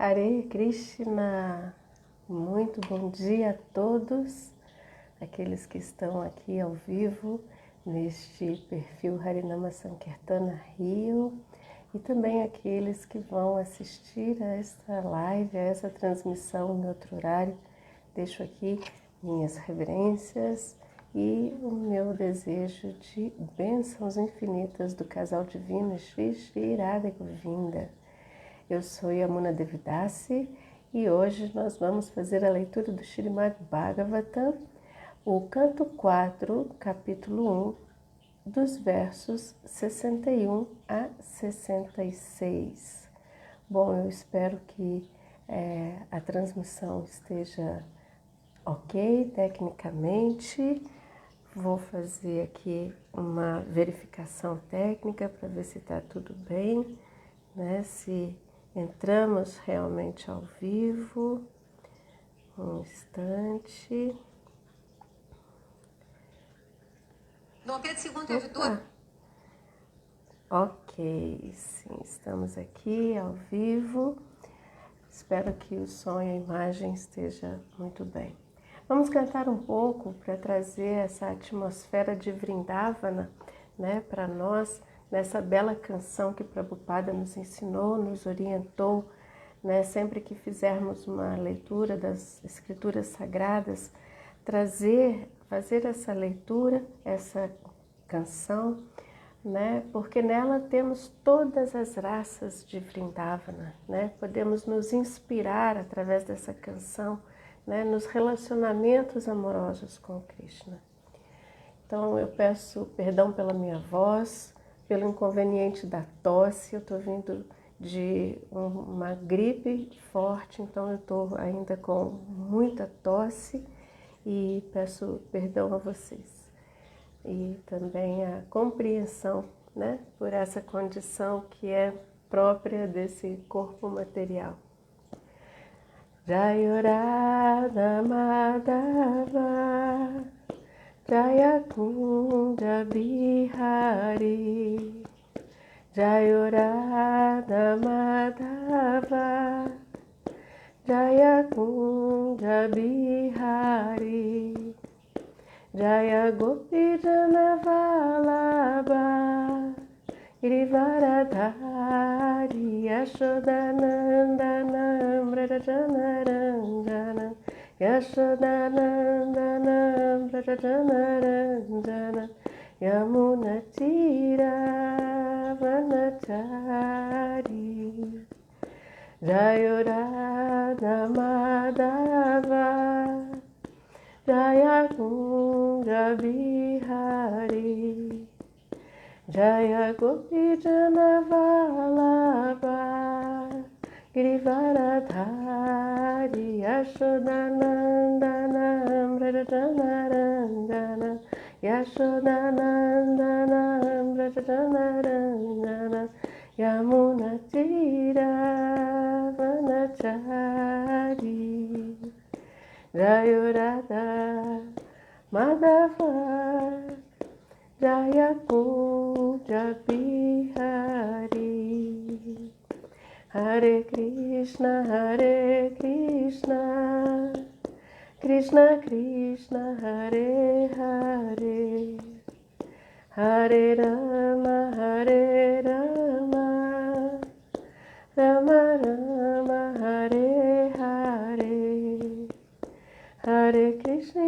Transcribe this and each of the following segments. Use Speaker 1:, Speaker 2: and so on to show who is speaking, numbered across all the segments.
Speaker 1: Hare Krishna, muito bom dia a todos, aqueles que estão aqui ao vivo neste perfil Harinama Sankirtana Rio e também aqueles que vão assistir a esta live, a essa transmissão em outro horário. Deixo aqui minhas reverências e o meu desejo de bênçãos infinitas do casal divino Shri Shri Radha Govinda. Eu sou Yamuna Devidasi e hoje nós vamos fazer a leitura do Srimad Bhagavatam, o canto 4, capítulo 1, dos versos 61 a 66. Bom, eu espero que a transmissão esteja ok tecnicamente. Vou fazer aqui uma verificação técnica para ver se está tudo bem, né? Se entramos realmente ao vivo. Um instante.
Speaker 2: 5 segundos, editor.
Speaker 1: Ok, sim, estamos aqui ao vivo. Espero que o som e a imagem esteja muito bem. Vamos cantar um pouco para trazer essa atmosfera de Vrindavana, né, para nós, nessa bela canção que Prabhupada nos ensinou, nos orientou, né, sempre que fizermos uma leitura das escrituras sagradas, fazer essa leitura, essa canção, né, porque nela temos todas as raças de Vrindavana, né, podemos nos inspirar através dessa canção, né, nos relacionamentos amorosos com Krishna. Então eu peço perdão pela minha voz, pelo inconveniente da tosse. Eu estou vindo de uma gripe forte, então eu estou ainda com muita tosse e peço perdão a vocês. E também a compreensão, né, por essa condição que é própria desse corpo material. Jaya Radha Madhava Jaya Kunda Bihari Jaya Radha Madhava Jaya Kunda Bihari Jaya Gopi Jana Vallabha Girivaradhari Yashodanandanam Vrajanaranjanam Yashodanandanam Vrajanaranjanam Yamunatira Vanachari Jaya Radha Madhava Jaya Kunda Bihari Jaya Gopi Jana Vallabha Girivaradhari Yashodanandanam Vrajanaranjanam Yashodanandanam Vrajanaranjanam Yamunatira Vanachari Jaya Radha Madhava Jaya Kunda Bihari Hare Krishna Krishna Krishna Hare Hare Hare Rama Rama Rama Hare Hare Hare Krishna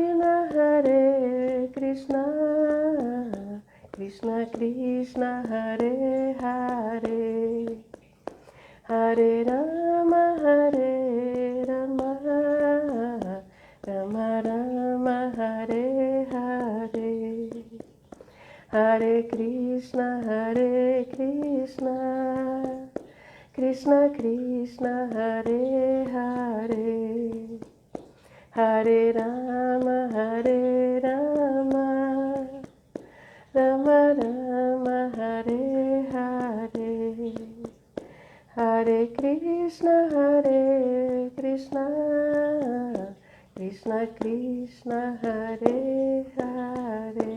Speaker 1: Krishna Krishna Hare Hare Hare Rama Rama Rama Hare Hare Hare Krishna Krishna Krishna Hare Hare Hare Rama Rama Rama Hare Hare Hare Krishna Krishna Krishna Hare Hare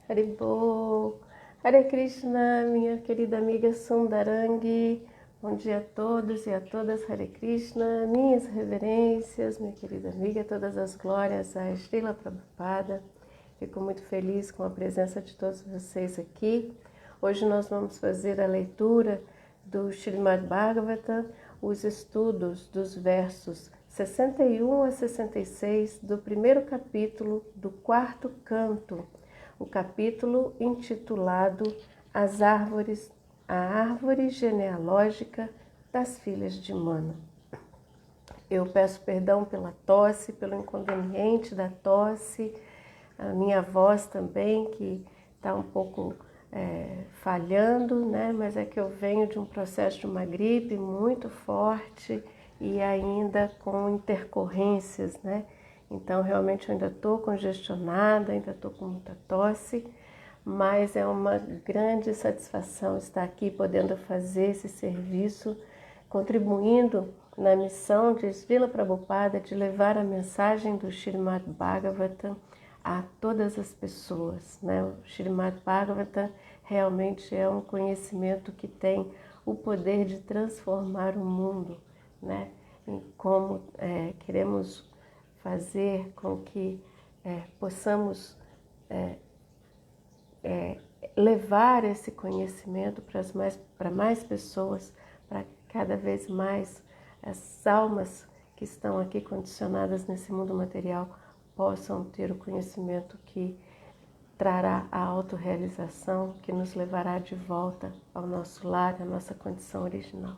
Speaker 1: Haribol. Hare Krishna, minha querida amiga Sundarangi. Bom dia a todos e a todas, Hare Krishna, minhas reverências, minha querida amiga, todas as glórias a Srila Prabhupada. Fico muito feliz com a presença de todos vocês aqui. Hoje nós vamos fazer a leitura do Srimad Bhagavatam, os estudos dos versos 61 a 66 do primeiro capítulo do quarto canto, o capítulo intitulado a árvore genealógica das filhas de Mana. Eu peço perdão pela tosse, pelo inconveniente da tosse, a minha voz também, que está um pouco falhando, né? Mas é que eu venho de um processo de uma gripe muito forte e ainda com intercorrências, né? Então, realmente, eu ainda estou congestionada, ainda estou com muita tosse, mas é uma grande satisfação estar aqui podendo fazer esse serviço, contribuindo na missão de Srila Prabhupada de levar a mensagem do Srimad Bhagavatam a todas as pessoas, né? O Srimad Bhagavatam realmente é um conhecimento que tem o poder de transformar o mundo, né? E como queremos fazer com que possamos levar esse conhecimento para mais pessoas, para cada vez mais as almas que estão aqui condicionadas nesse mundo material possam ter o conhecimento que trará a autorrealização, que nos levará de volta ao nosso lar, à nossa condição original.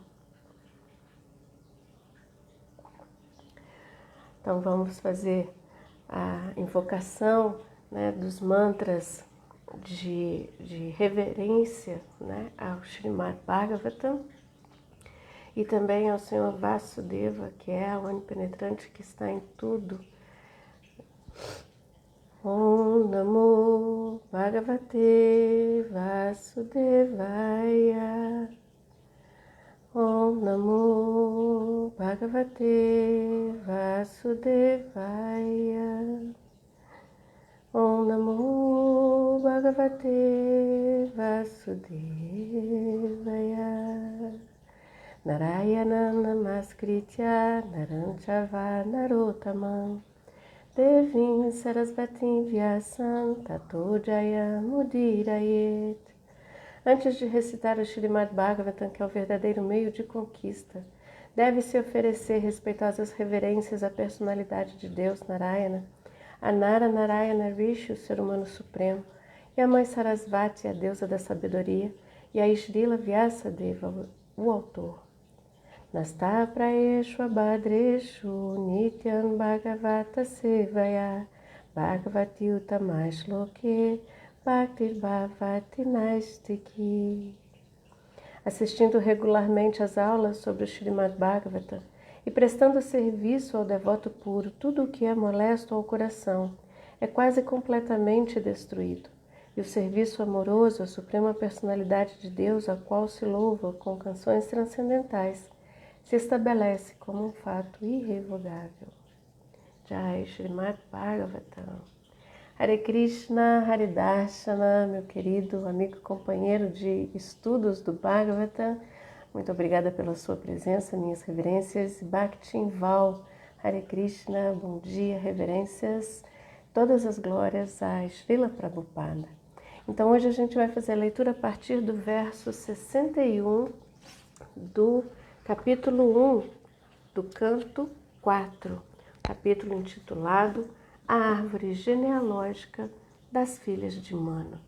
Speaker 1: Então vamos fazer a invocação, né, dos mantras de reverência, né, ao Srimad Bhagavatam e também ao Senhor Vasudeva, que é o onipenetrante que está em tudo. Om Namo Bhagavate Vasudevaya. Om Namo Bhagavate Vasudevaya. Om Namo Bhagavate Vasudevaya. Narayana Namaskritya Naram Chaiva Narottamam Devim Sarasvatim Vyasam Tato Jayamudhirayet. Antes de recitar o Srimad Bhagavatam, que é o verdadeiro meio de conquista, deve-se oferecer respeitosas reverências à personalidade de Deus Narayana, a Nara Narayana Rishi, o ser humano supremo, e a mãe Sarasvati, a deusa da sabedoria, e a Srila Vyasadeva, o autor. Nasta praeshu abhadreshu nityam bhagavata sevaya bhagavati utamash loke bhaktir bhavati naistiki. Assistindo regularmente às aulas sobre o Srimad Bhagavatam e prestando serviço ao devoto puro, tudo o que é molesto ao coração é quase completamente destruído, e o serviço amoroso à Suprema Personalidade de Deus, a qual se louva com canções transcendentais, se estabelece como um fato irrevogável. Jai Srimad Bhagavatam. Hare Krishna, Hare Darshana, meu querido amigo e companheiro de estudos do Bhagavatam, muito obrigada pela sua presença, minhas reverências. Bhakti Val, Hare Krishna, bom dia, reverências, todas as glórias a Srila Prabhupada. Então hoje a gente vai fazer a leitura a partir do verso 61 do capítulo 1 do canto 4, capítulo intitulado A Árvore Genealógica das Filhas de Mana.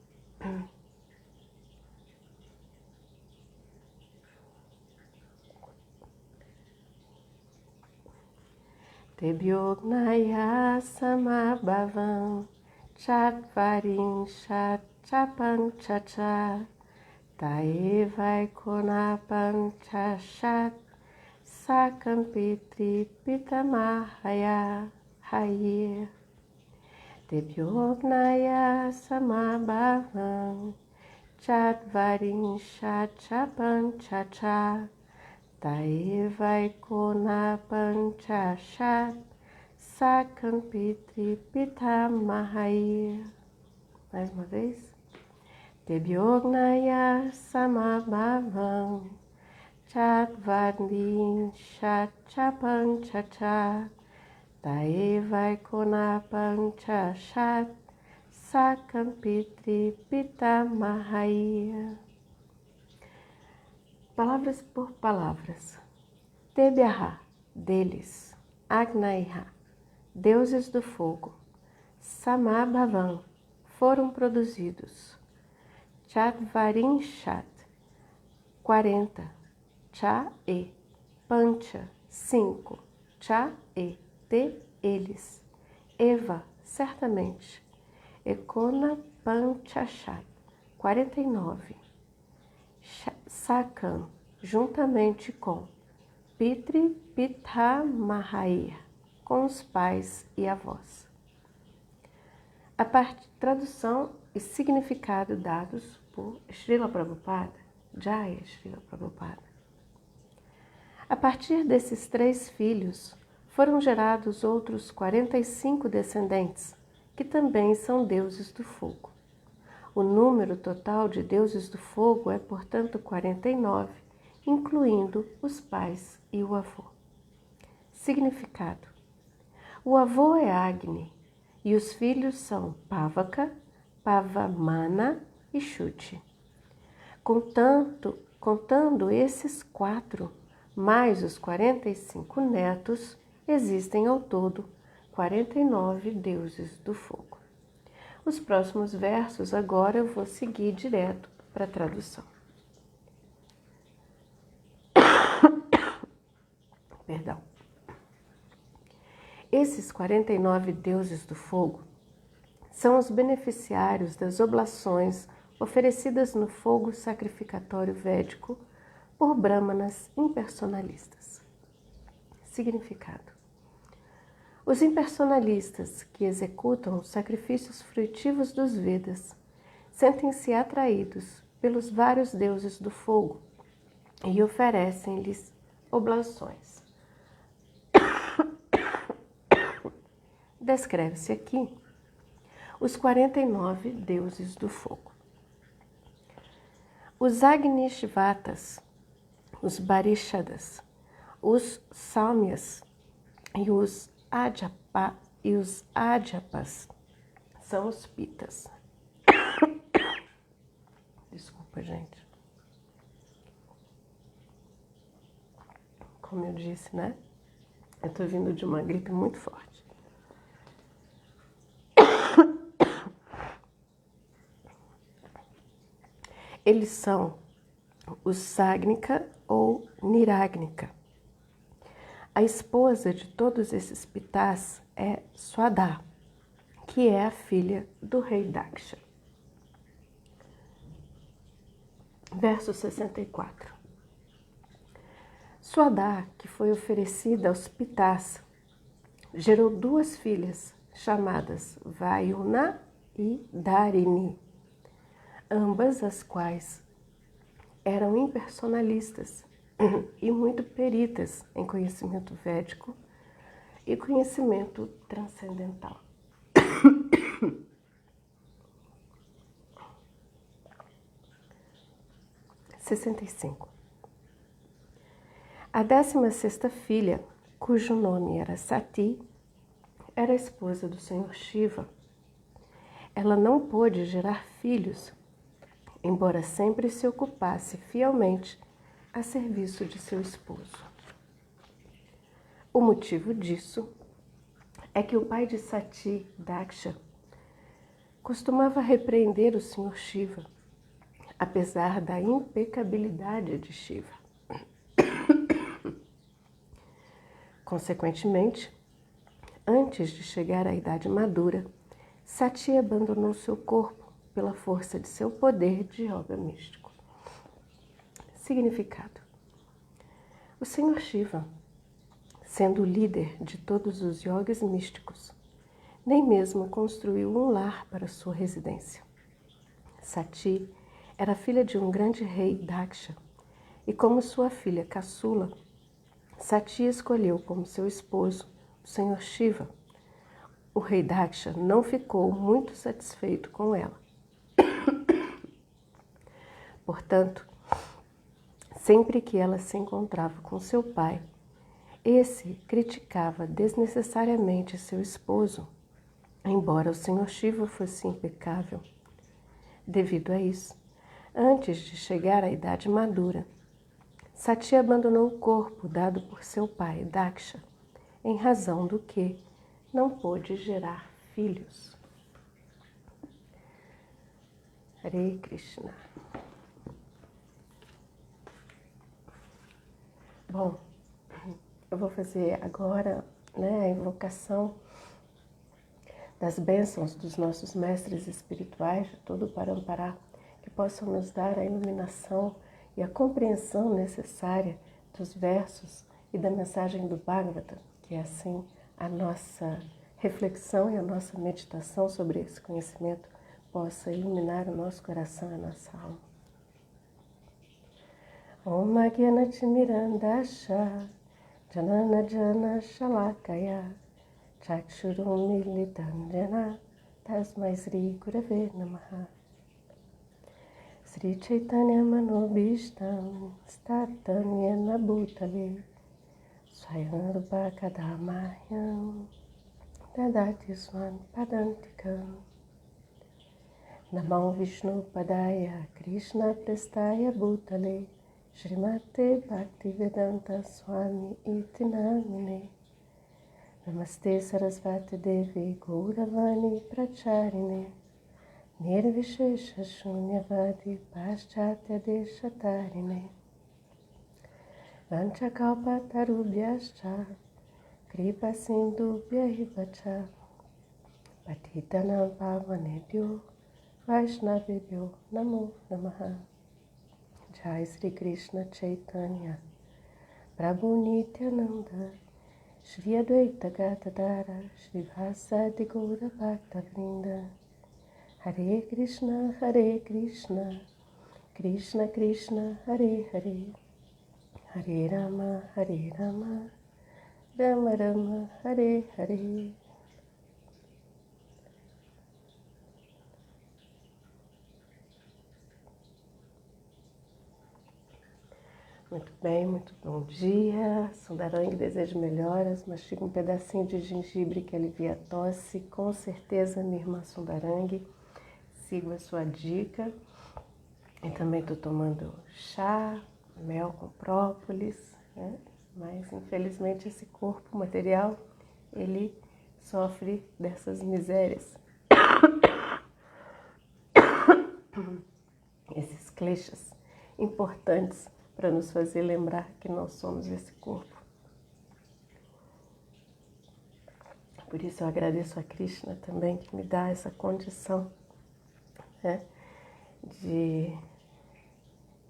Speaker 1: Tebyognaya samabhavam chatvarim chachapanchacha taevai konapanchashat sakampitri pitamahaya haye. Tebyognaya samabhavam chatvarim chachapanchacha taevai konapanchashat sakampitri pitamahaya. Mais uma vez. Tebyognaya samabhavam Chatvardin Chachapanchacha Daevai Konapancha Chat Sakampitri Pitamahaya. Palavras por palavras. Tebiaha, deles. Agnaiha, deuses do fogo. Samabhavan, foram produzidos. Chatvarin Chat, 40. Cha-e, Pancha, 5. Cha-e, eles. Eva, certamente. Ekona Panchachat, 49. Sakam, juntamente com. Pitri Pitamahaya, com os pais e avós. Tradução e significado dados por Srila Prabhupada, Jaya Srila Prabhupada. A partir desses 3 filhos, foram gerados outros 45 descendentes, que também são deuses do fogo. O número total de deuses do fogo é, portanto, 49, incluindo os pais e o avô. Significado: o avô é Agni, e os filhos são Pavaka, Pavamana e Shuti. Contando esses 4, mais os 45 netos, existem ao todo 49 deuses do fogo. Os próximos versos agora eu vou seguir direto para a tradução. Perdão. Esses 49 deuses do fogo são os beneficiários das oblações oferecidas no fogo sacrificatório védico por brahmanas impersonalistas. Significado: os impersonalistas que executam os sacrifícios frutivos dos Vedas sentem-se atraídos pelos vários deuses do fogo e oferecem-lhes oblações. Descreve-se aqui os 49 deuses do fogo. Os Agnishvatas, os Barishadas, os Saumyas e os Adjapas são os Pitas. Desculpa, gente. Como eu disse, né? Eu tô vindo de uma gripe muito forte. Eles são os Sagnika ou Niragnika. A esposa de todos esses pitás é Swadha, que é a filha do rei Daksha. Verso 64. Swadha, que foi oferecida aos pitás, gerou 2 filhas chamadas Vayuna e Dharini, ambas as quais eram impersonalistas e muito peritas em conhecimento védico e conhecimento transcendental. 65. A 16ª filha, cujo nome era Sati, era esposa do Senhor Shiva. Ela não pôde gerar filhos, embora sempre se ocupasse fielmente a serviço de seu esposo. O motivo disso é que o pai de Sati, Daksha, costumava repreender o Senhor Shiva, apesar da impecabilidade de Shiva. Consequentemente, antes de chegar à idade madura, Sati abandonou seu corpo pela força de seu poder de yoga místico. Significado: o Senhor Shiva, sendo o líder de todos os yogis místicos, nem mesmo construiu um lar para sua residência. Sati era filha de um grande rei Daksha, e como sua filha caçula, Sati escolheu como seu esposo o Senhor Shiva. O rei Daksha não ficou muito satisfeito com ela. Portanto, Sempre que ela se encontrava com seu pai, esse criticava desnecessariamente seu esposo, embora o Sr. Shiva fosse impecável. Devido a isso, antes de chegar à idade madura, Sati abandonou o corpo dado por seu pai, Daksha, em razão do que não pôde gerar filhos. Hare Krishna. Bom, eu vou fazer agora, a invocação das bênçãos dos nossos mestres espirituais, de todo o Parampara, que possam nos dar a iluminação e a compreensão necessária dos versos e da mensagem do Bhagavata, que é assim a nossa reflexão e a nossa meditação sobre esse conhecimento possa iluminar o nosso coração e a nossa alma. Om Agyanatimirandasha Janana Jana Shalakaya Chakshurum Militam Jana Tasmai Sri Gurave Namaha. Sri Chaitanya Manobishtam Sthatam Yena Bhutale Swayam Rupa Kadamayam Dadati Swan Padantikam. Namo Vishnu Padaya Krishna Prestaya Bhutale Srimate Bhaktivedanta Swami Iti Namine. Namaste Sarasvati Devi Gauravani Pracharine Nirvishesha Shunyavadi Paschatya Deshatarine Vanchakalpatarubhyascha Kripa Sindhubhya Hivacha Patitanam Pavanebhyo Vaishnavebhyo Namo Namaha. Jai Sri Krishna Chaitanya Prabhu Nityananda Shri Advaita Gadadara Shri Vasadi Gaura Bhakta Vrinda. Hare Krishna Krishna Krishna Hare Hare Hare Rama Rama Rama Hare Hare. Muito bem, muito bom dia. Sundarang, desejo melhoras. Mastiga um pedacinho de gengibre que alivia a tosse. Com certeza, minha irmã Sundarang, sigo a sua dica. E também estou tomando chá, mel com própolis, né? Mas infelizmente esse corpo material, ele sofre dessas misérias. Esses kleshas importantes para nos fazer lembrar que nós somos esse corpo. Por isso eu agradeço a Krishna também, que me dá essa condição, né, de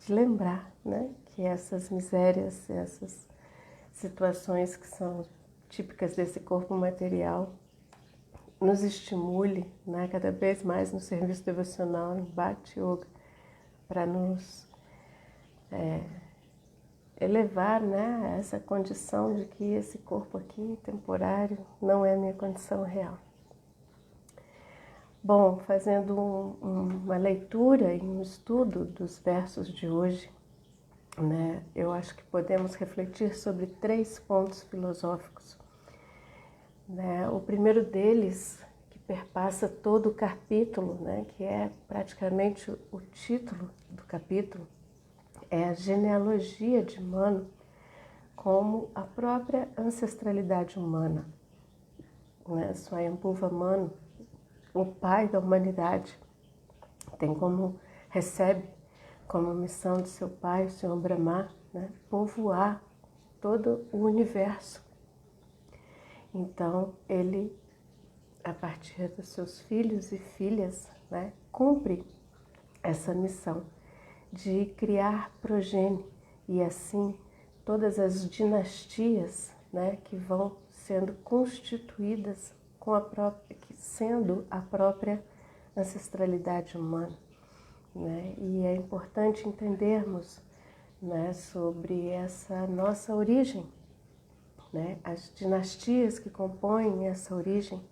Speaker 1: lembrar, né, que essas misérias, essas situações que são típicas desse corpo material, nos estimule, né, cada vez mais no serviço devocional, em Bhakti Yoga, para nos elevar, né, a essa condição de que esse corpo aqui, temporário, não é a minha condição real. Bom, fazendo uma leitura e um estudo dos versos de hoje, né, eu acho que podemos refletir sobre 3 pontos filosóficos. Né? O primeiro deles, que perpassa todo o capítulo, né, que é praticamente o título do capítulo, é a genealogia de Manu como a própria ancestralidade humana. Né? Swayambhuva Manu, o pai da humanidade, recebe como missão de seu pai, o Senhor Brahma, né, povoar todo o universo. Então, ele, a partir dos seus filhos e filhas, né, cumpre essa missão de criar progenie e assim todas as dinastias, né, que vão sendo constituídas sendo a própria ancestralidade humana. Né? E é importante entendermos, né, sobre essa nossa origem, né, as dinastias que compõem essa origem,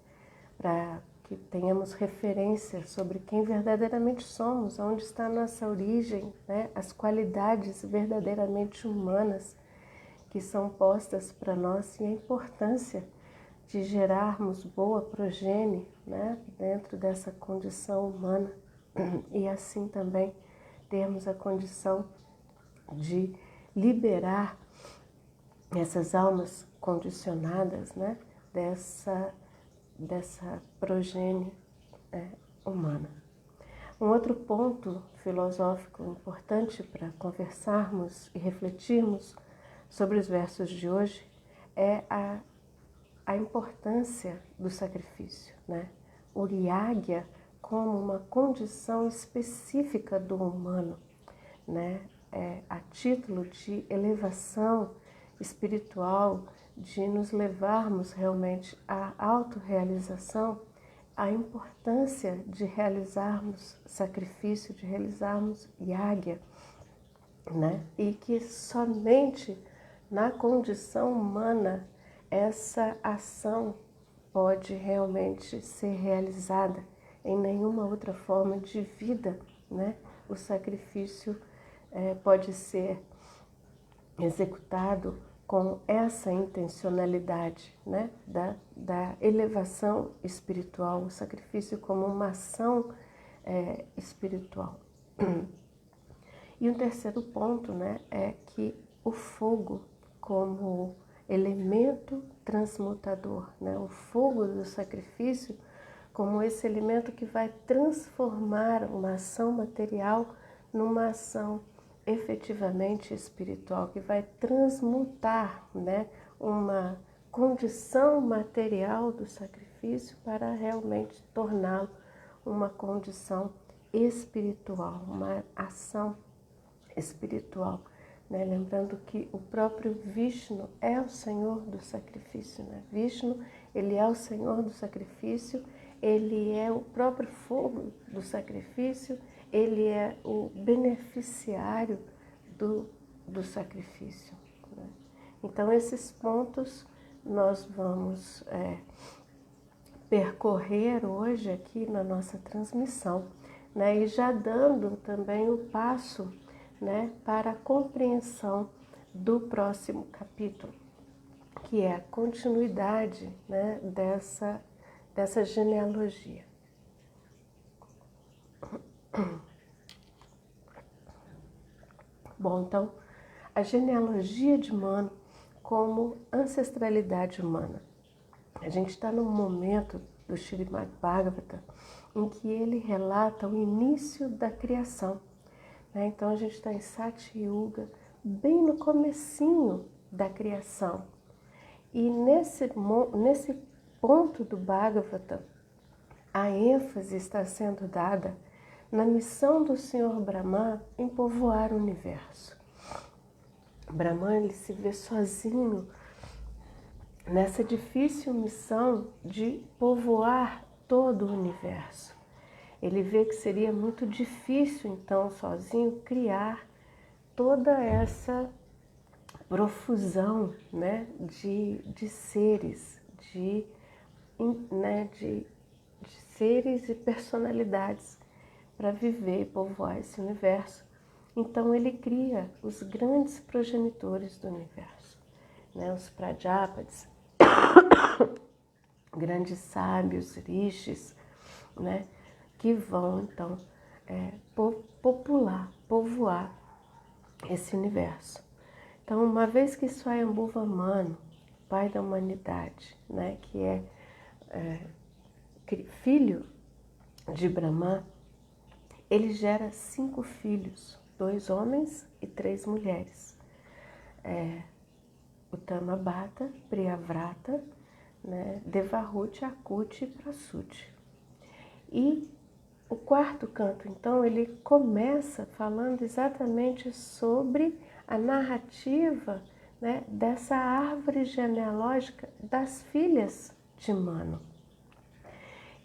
Speaker 1: para que tenhamos referência sobre quem verdadeiramente somos, onde está a nossa origem, né? As qualidades verdadeiramente humanas que são postas para nós e a importância de gerarmos boa progenie, né? Dentro dessa condição humana e assim também termos a condição de liberar essas almas condicionadas, né? Dessa progenie humana. Um outro ponto filosófico importante para conversarmos e refletirmos sobre os versos de hoje é a importância do sacrifício, né? O yagya como uma condição específica do humano, né? A título de elevação espiritual, de nos levarmos realmente à autorrealização, a importância de realizarmos sacrifício, de realizarmos yagya, né? E que somente na condição humana essa ação pode realmente ser realizada. Em nenhuma outra forma de vida, né? O sacrifício pode ser executado com essa intencionalidade, né? da elevação espiritual, o sacrifício como uma ação espiritual. E um terceiro ponto, né, é que o fogo como elemento transmutador, né? O fogo do sacrifício como esse elemento que vai transformar uma ação material numa ação efetivamente espiritual, que vai transmutar, né, uma condição material do sacrifício para realmente torná-lo uma condição espiritual, uma ação espiritual, né? Lembrando que o próprio Vishnu é o Senhor do sacrifício, né? Vishnu, ele é o Senhor do sacrifício, ele é o próprio fogo do sacrifício, ele é o beneficiário do sacrifício, né? Então, esses pontos nós vamos percorrer hoje aqui na nossa transmissão, né? E já dando também o passo, né, para a compreensão do próximo capítulo, que é a continuidade, né, dessa genealogia. Bom, então, a genealogia de Manu como ancestralidade humana. A gente está num momento do Śrīmad Bhagavata em que ele relata o início da criação, né? Então, a gente está em Satyuga, bem no comecinho da criação. E nesse ponto do Bhagavata, a ênfase está sendo dada na missão do Senhor Brahma em povoar o universo. Brahma, ele se vê sozinho nessa difícil missão de povoar todo o universo. Ele vê que seria muito difícil, então, sozinho, criar toda essa profusão, né, de seres, de seres e personalidades para viver e povoar esse universo. Então ele cria os grandes progenitores do universo, né, os Prajapatis, grandes sábios, rishis, né, que vão então povoar esse universo. Então, uma vez que Swayambhuva Manu, pai da humanidade, né, que é filho de Brahma, ele gera 5 filhos, 2 homens e 3 mulheres. Uttamabhata, Priyavrata, né, Devahuti, Akuti e Prasuti. E o quarto canto, então, ele começa falando exatamente sobre a narrativa, né, dessa árvore genealógica das filhas de Manu,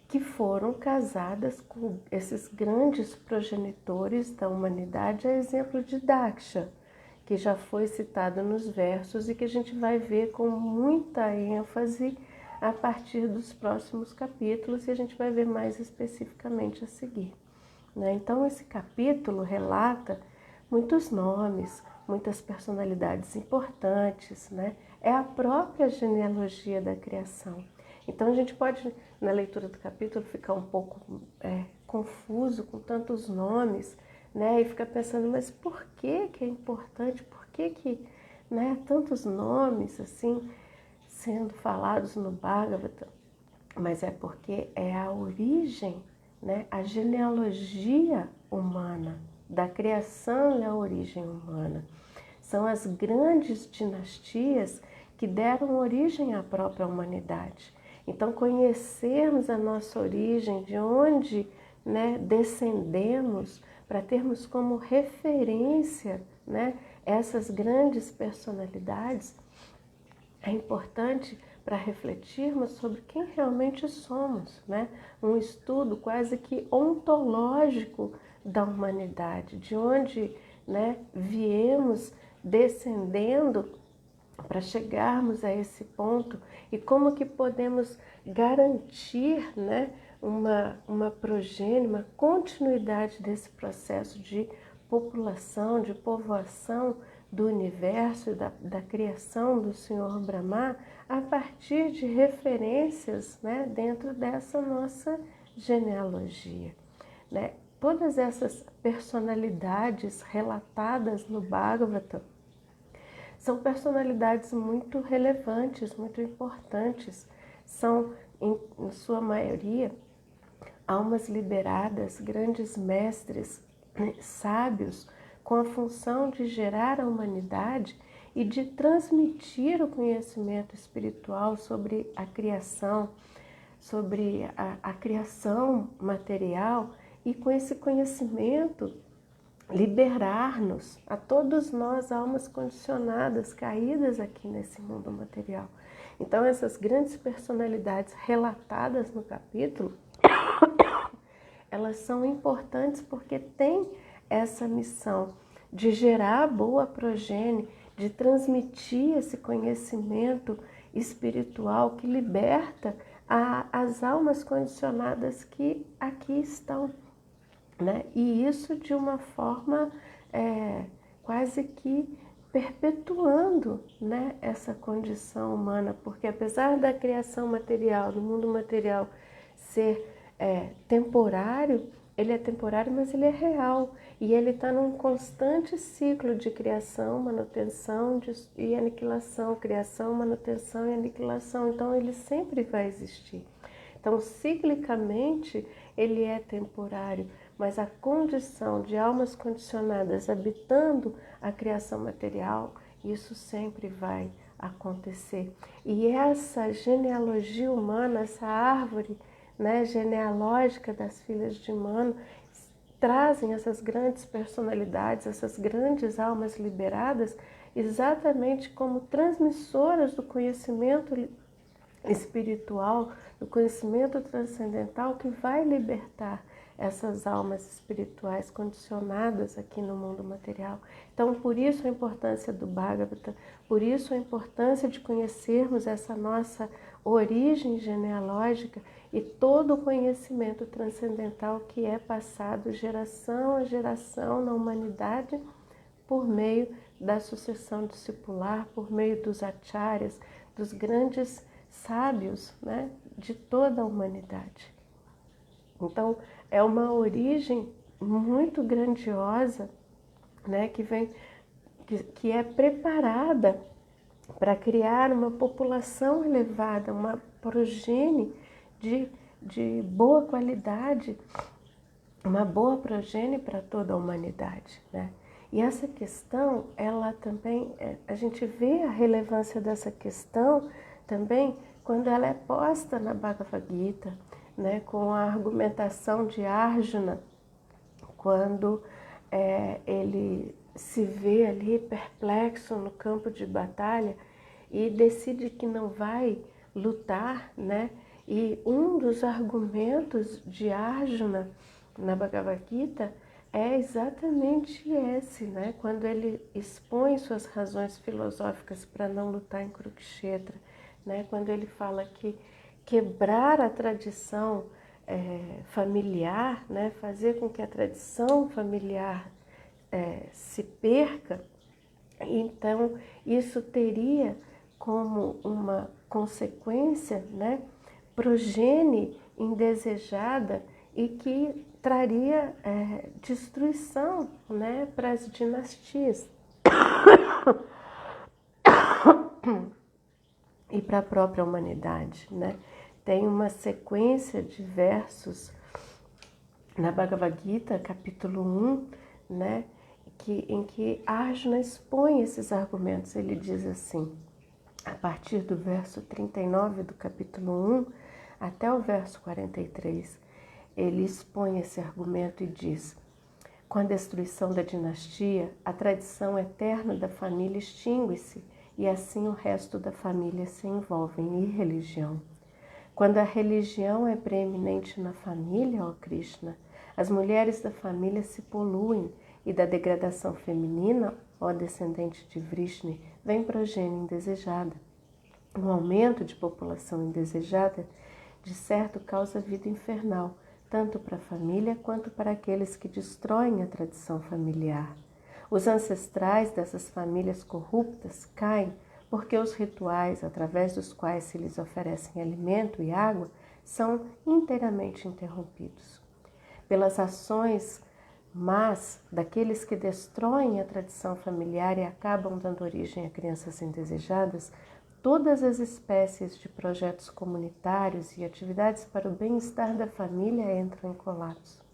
Speaker 1: que foram casadas com esses grandes progenitores da humanidade, a exemplo de Daksha, que já foi citado nos versos e que a gente vai ver com muita ênfase a partir dos próximos capítulos, e a gente vai ver mais especificamente a seguir, né? Então, esse capítulo relata muitos nomes, muitas personalidades importantes, né? É a própria genealogia da criação. Então, a gente pode, na leitura do capítulo, ficar um pouco confuso com tantos nomes, né? E ficar pensando, mas por que é importante? Por que né, tantos nomes assim sendo falados no Bhagavata? Mas é porque é a origem, né, a genealogia humana, da criação e a origem humana. São as grandes dinastias que deram origem à própria humanidade. Então, conhecermos a nossa origem, de onde, né, descendemos, para termos como referência, né, essas grandes personalidades, é importante para refletirmos sobre quem realmente somos, né? Um estudo quase que ontológico da humanidade, de onde, né, viemos descendendo para chegarmos a esse ponto e como que podemos garantir, né, uma progênie, uma continuidade desse processo de população, de povoação do universo, da criação do Senhor Brahma, a partir de referências, né, dentro dessa nossa genealogia, né? Todas essas personalidades relatadas no Bhagavatam são personalidades muito relevantes, muito importantes. São, em sua maioria, almas liberadas, grandes mestres, sábios, com a função de gerar a humanidade e de transmitir o conhecimento espiritual sobre a criação, sobre a criação material, e com esse conhecimento liberar-nos, a todos nós, almas condicionadas, caídas aqui nesse mundo material. Então, essas grandes personalidades relatadas no capítulo, elas são importantes porque têm essa missão de gerar boa progênie, de transmitir esse conhecimento espiritual que liberta as almas condicionadas que aqui estão, né? E isso de uma forma quase que perpetuando, né, essa condição humana, porque apesar da criação material, do mundo material ser temporário, ele é temporário, mas ele é real, e ele está num constante ciclo de criação, manutenção e aniquilação, criação, manutenção e aniquilação, então ele sempre vai existir. Então, ciclicamente, ele é temporário, mas a condição de almas condicionadas habitando a criação material, isso sempre vai acontecer. E essa genealogia humana, essa árvore, né, genealógica das filhas de Mano, trazem essas grandes personalidades, essas grandes almas liberadas, exatamente como transmissoras do conhecimento espiritual, do conhecimento transcendental que vai libertar essas almas espirituais condicionadas aqui no mundo material. Então, por isso a importância do Bhagavata, por isso a importância de conhecermos essa nossa origem genealógica e todo o conhecimento transcendental que é passado geração a geração na humanidade por meio da sucessão discipular, por meio dos acharyas, dos grandes sábios, né, de toda a humanidade. Então, é uma origem muito grandiosa, né, que é preparada para criar uma população elevada, uma progênie de boa qualidade, uma boa progênie para toda a humanidade, né? E essa questão, ela também, a gente vê a relevância dessa questão também quando ela é posta na Bhagavad Gita, né, com a argumentação de Arjuna, quando ele se vê ali perplexo no campo de batalha e decide que não vai lutar, né? E um dos argumentos de Arjuna na Bhagavad Gita é exatamente esse, né? Quando ele expõe suas razões filosóficas para não lutar em Kurukshetra, né? Quando ele fala que quebrar a tradição familiar, né? Fazer com que a tradição familiar se perca, então isso teria como uma consequência, né? Progenie indesejada e que traria destruição, né? Para as dinastias e para a própria humanidade, né? Tem uma sequência de versos na Bhagavad Gita, capítulo 1, né? Em que Arjuna expõe esses argumentos. Ele diz assim, a partir do verso 39 do capítulo 1 até o verso 43, ele expõe esse argumento e diz: com a destruição da dinastia, a tradição eterna da família extingue-se e assim o resto da família se envolve em irreligião. Quando a religião é preeminente na família, ó Krishna, as mulheres da família se poluem e da degradação feminina, ó descendente de Vrishni, vem progênie indesejada. Um aumento de população indesejada, de certo, causa vida infernal, tanto para a família quanto para aqueles que destroem a tradição familiar. Os ancestrais dessas famílias corruptas caem porque os rituais através dos quais se lhes oferecem alimento e água são inteiramente interrompidos. Pelas ações mas daqueles que destroem a tradição familiar e acabam dando origem a crianças indesejadas, todas as espécies de projetos comunitários e atividades para o bem-estar da família entram em colapso.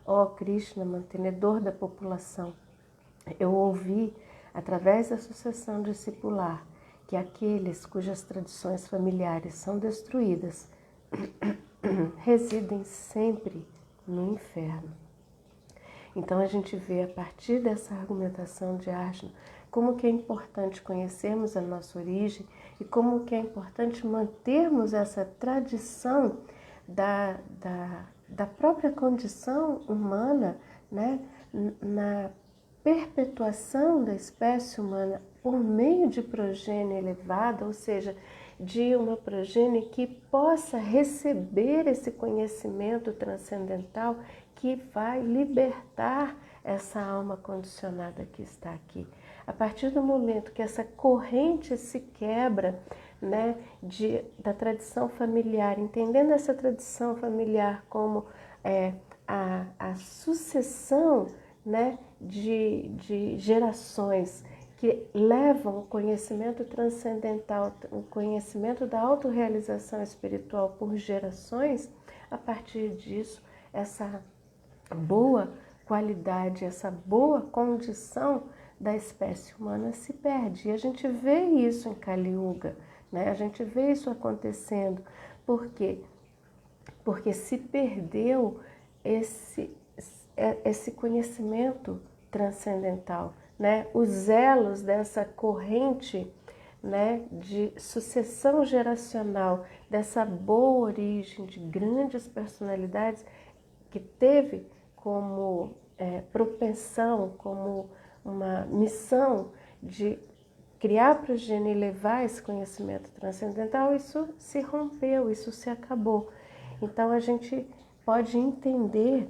Speaker 1: Ó Krishna, mantenedor da população, eu ouvi, através da sucessão discipular, que aqueles cujas tradições familiares são destruídas residem sempre no inferno. Então a gente vê a partir dessa argumentação de Arjuna como que é importante conhecermos a nossa origem e como que é importante mantermos essa tradição da própria condição humana, né, na perpetuação da espécie humana por meio de progênie elevada, ou seja, de uma progênie que possa receber esse conhecimento transcendental que vai libertar essa alma condicionada que está aqui. A partir do momento que essa corrente se quebra, né, da tradição familiar, entendendo essa tradição familiar como a sucessão, né, de gerações que levam o conhecimento transcendental, o conhecimento da autorrealização espiritual por gerações, a partir disso, essa boa qualidade, essa boa condição da espécie humana se perde. E a gente vê isso em Kali Yuga, né? A gente vê isso acontecendo. Por quê? Porque se perdeu esse conhecimento transcendental, né? Os elos dessa corrente, né, de sucessão geracional, dessa boa origem de grandes personalidades que teve como propensão, como uma missão de criar progênie e levar esse conhecimento transcendental, isso se rompeu, isso se acabou. Então a gente pode entender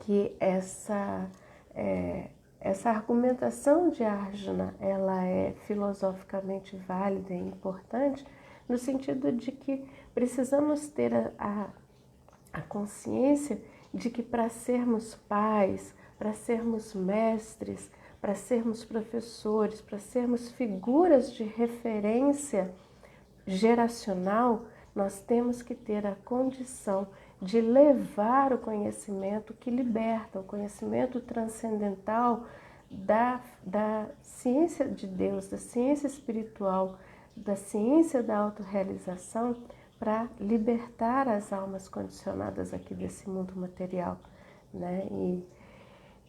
Speaker 1: que essa argumentação de Arjuna, ela é filosoficamente válida e importante no sentido de que precisamos ter a consciência de que para sermos pais, para sermos mestres, para sermos professores, para sermos figuras de referência geracional, nós temos que ter a condição de levar o conhecimento que liberta, o conhecimento transcendental da ciência de Deus, da ciência espiritual, da ciência da autorrealização, para libertar as almas condicionadas aqui desse mundo material, né?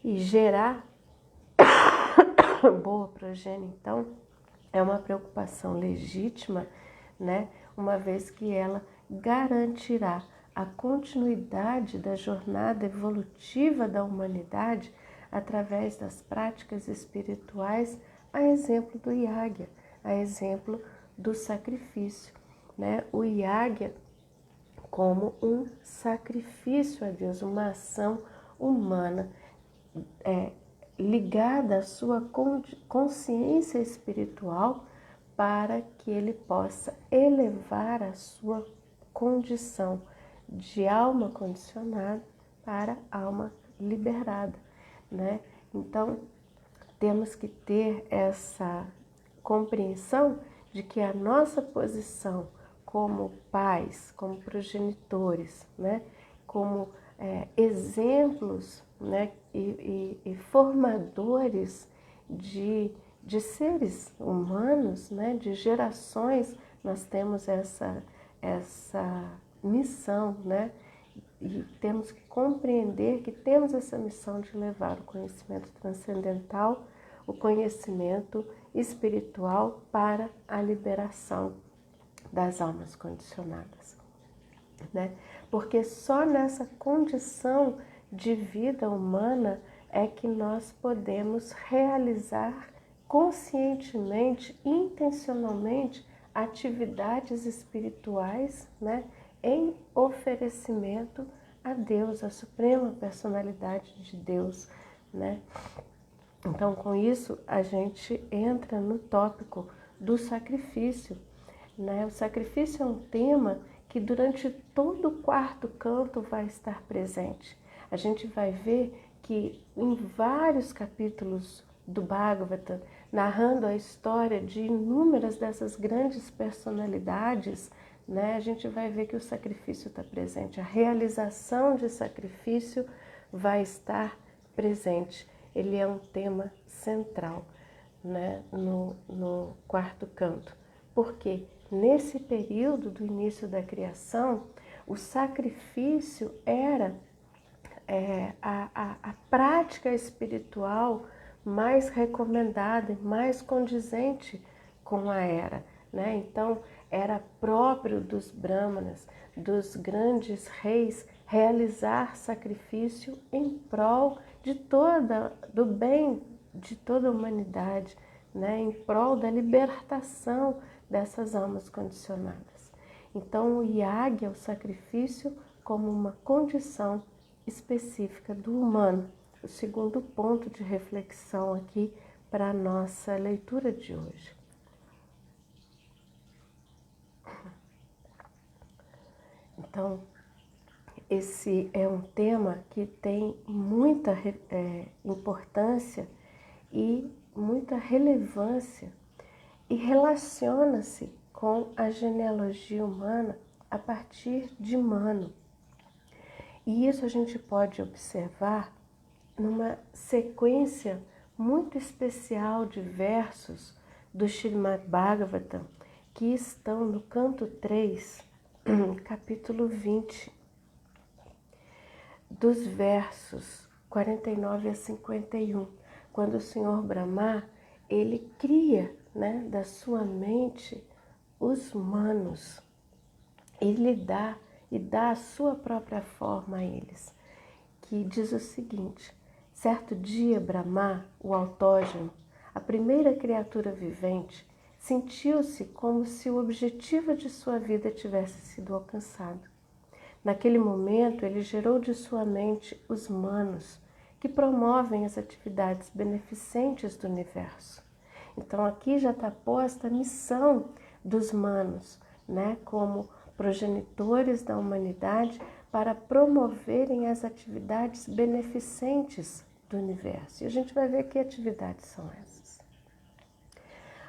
Speaker 1: E gerar boa progênie. Então, é uma preocupação legítima, né? Uma vez que ela garantirá a continuidade da jornada evolutiva da humanidade através das práticas espirituais, a exemplo do Yagya, a exemplo do sacrifício, né? O yagya como um sacrifício a Deus, uma ação humana ligada à sua consciência espiritual para que ele possa elevar a sua condição de alma condicionada para alma liberada, né? Então, temos que ter essa compreensão de que a nossa posição como pais, como progenitores, né? Como exemplos, né? E formadores de seres humanos, né? De gerações, nós temos essa missão, né? E temos que compreender que temos essa missão de levar o conhecimento transcendental, o conhecimento espiritual para a liberação das almas condicionadas, né? Porque só nessa condição de vida humana é que nós podemos realizar conscientemente, intencionalmente, atividades espirituais, né, em oferecimento a Deus, a suprema personalidade de Deus, né? Então, com isso, a gente entra no tópico do sacrifício, né? O sacrifício é um tema que durante todo o quarto canto vai estar presente. A gente vai ver que em vários capítulos do Bhagavatam, narrando a história de inúmeras dessas grandes personalidades, né, a gente vai ver que o sacrifício está presente, a realização de sacrifício vai estar presente. Ele é um tema central, né, no quarto canto. Porque nesse período do início da criação, o sacrifício era a prática espiritual mais recomendada, mais condizente com a era, né? Então, era próprio dos brahmanas, dos grandes reis, realizar sacrifício em prol do bem de toda a humanidade, né? Em prol da libertação dessas almas condicionadas. Então, o yagya, o sacrifício, como uma condição específica do humano. O segundo ponto de reflexão aqui para a nossa leitura de hoje. Então, esse é um tema que tem muita importância e muita relevância e relaciona-se com a genealogia humana a partir de Manu. E isso a gente pode observar numa sequência muito especial de versos do Śrīmad Bhagavatam que estão no canto 3, capítulo 20, dos versos 49 a 51, quando o Senhor Brahma, ele cria, né, da sua mente os manos, ele dá a sua própria forma a eles, que diz o seguinte: certo dia Brahma, o autógeno, a primeira criatura vivente, sentiu-se como se o objetivo de sua vida tivesse sido alcançado. Naquele momento, ele gerou de sua mente os manos, que promovem as atividades beneficentes do universo. Então, aqui já está posta a missão dos manos, né, como progenitores da humanidade, para promoverem as atividades beneficentes do universo. E a gente vai ver que atividades são essas.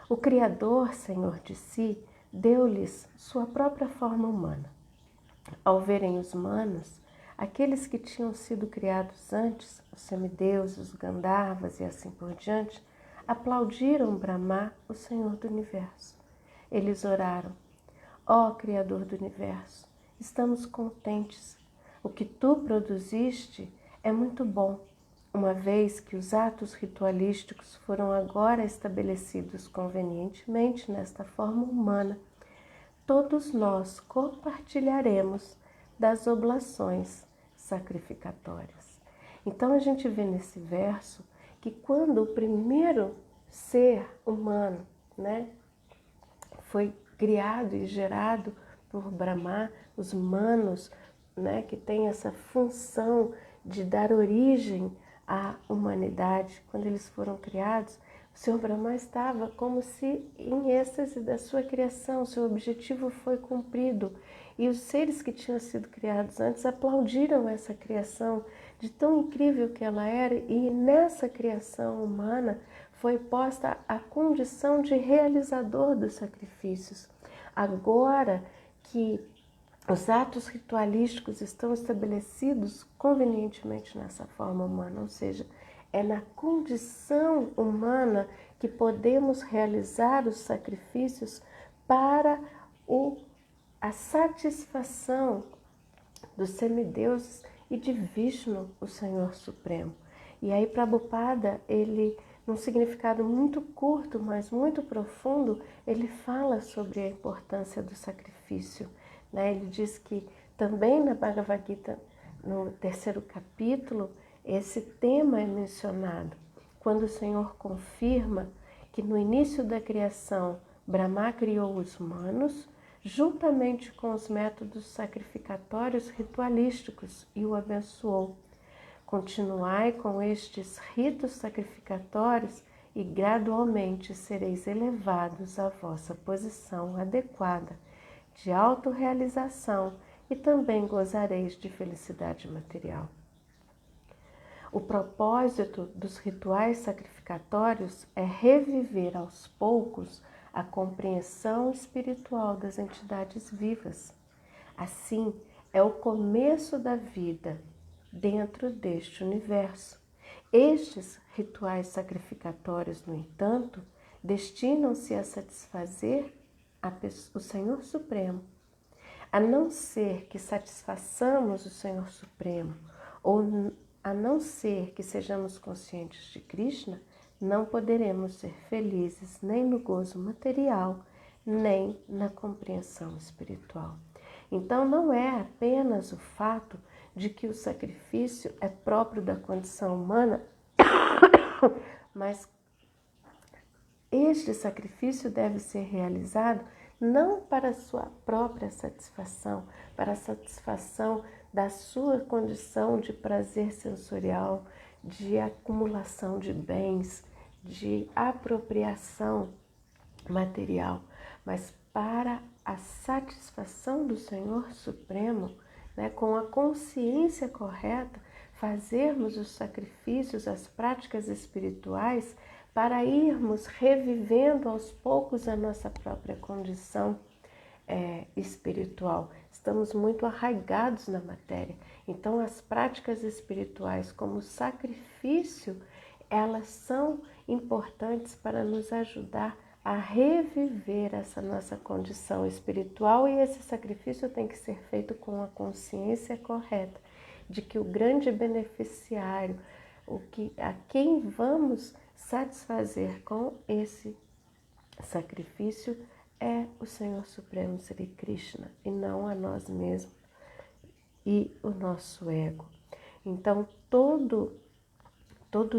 Speaker 1: O Criador, Senhor de si, deu-lhes sua própria forma humana. Ao verem os manos, aqueles que tinham sido criados antes, os semideuses, os Gandharvas e assim por diante, aplaudiram Brahma, o Senhor do Universo. Eles oraram: ó Criador do Universo, estamos contentes. O que tu produziste é muito bom, uma vez que os atos ritualísticos foram agora estabelecidos convenientemente nesta forma humana. Todos nós compartilharemos das oblações sacrificatórias. Então a gente vê nesse verso que quando o primeiro ser humano, né, foi criado e gerado por Brahma, os manos, né, que tem essa função de dar origem à humanidade. Quando eles foram criados, o Senhor Brahma estava como se em êxtase da sua criação, seu objetivo foi cumprido. E os seres que tinham sido criados antes aplaudiram essa criação de tão incrível que ela era, e nessa criação humana foi posta a condição de realizador dos sacrifícios. Agora que os atos ritualísticos estão estabelecidos convenientemente nessa forma humana, ou seja, é na condição humana que podemos realizar os sacrifícios para a satisfação dos semideuses e de Vishnu, o Senhor Supremo. E aí Prabhupada, ele, num significado muito curto, mas muito profundo, ele fala sobre a importância do sacrifício. Ele diz que também na Bhagavad Gita, no 3º capítulo, esse tema é mencionado, quando o Senhor confirma que no início da criação, Brahma criou os humanos, juntamente com os métodos sacrificatórios ritualísticos, e o abençoou. Continuai com estes ritos sacrificatórios e gradualmente sereis elevados à vossa posição adequada de autorrealização e também gozareis de felicidade material. O propósito dos rituais sacrificatórios é reviver aos poucos a compreensão espiritual das entidades vivas. Assim, é o começo da vida dentro deste universo. Estes rituais sacrificatórios, no entanto, destinam-se a satisfazer o Senhor Supremo. A não ser que satisfaçamos o Senhor Supremo, ou a não ser que sejamos conscientes de Krishna, não poderemos ser felizes nem no gozo material, nem na compreensão espiritual. Então, não é apenas o fato de que o sacrifício é próprio da condição humana, mas este sacrifício deve ser realizado não para a sua própria satisfação, para a satisfação da sua condição de prazer sensorial, de acumulação de bens, de apropriação material, mas para a satisfação do Senhor Supremo, com a consciência correta, fazermos os sacrifícios, as práticas espirituais, para irmos revivendo aos poucos a nossa própria condição espiritual. Estamos muito arraigados na matéria. Então, as práticas espirituais como sacrifício, elas são importantes para nos ajudar a reviver essa nossa condição espiritual, e esse sacrifício tem que ser feito com a consciência correta de que o grande beneficiário, a quem vamos satisfazer com esse sacrifício é o Senhor Supremo Sri Krishna, e não a nós mesmos e o nosso ego. Então, todo